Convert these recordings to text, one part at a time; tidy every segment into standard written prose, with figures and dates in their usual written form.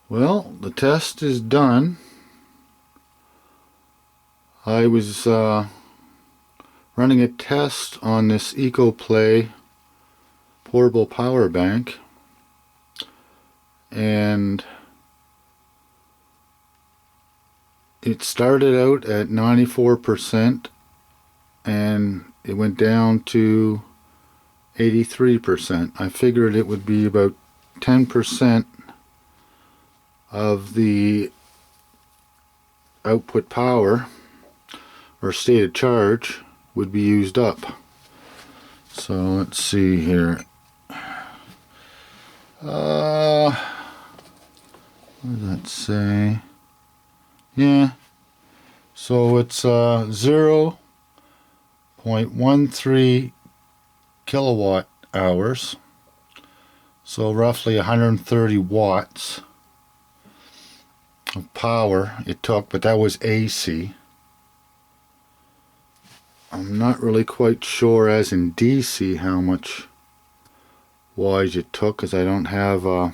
Well, the test is done. I was running a test on this EcoPlay portable power bank, and it started out at 94% and it went down to 83%. I figured it would be about 10% of the output power or stated charge would be used up. So let's see here. What does that say? Yeah. So it's 0.13 kilowatt hours. So roughly 130 watts of power it took, but that was AC. I'm not really quite sure as in DC how much wattage it took, because I don't have well,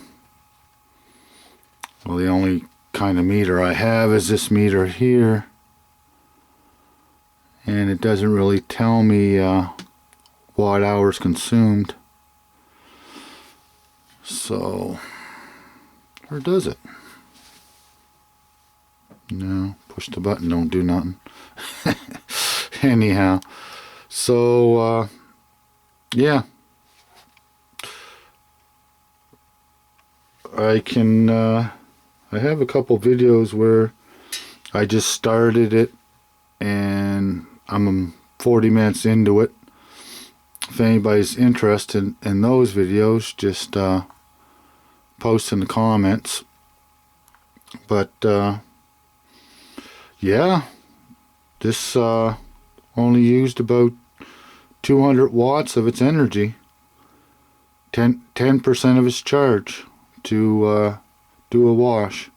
the only kind of meter I have is this meter here, and it doesn't really tell me watt hours consumed. So, or does it? No, push the button, don't do nothing. Anyhow, so yeah, I have a couple videos where I just started it and I'm 40 minutes into it. If anybody's interested in those videos, just post in the comments. But yeah, this only used about 200 watts of its energy, 10% of its charge to do a wash.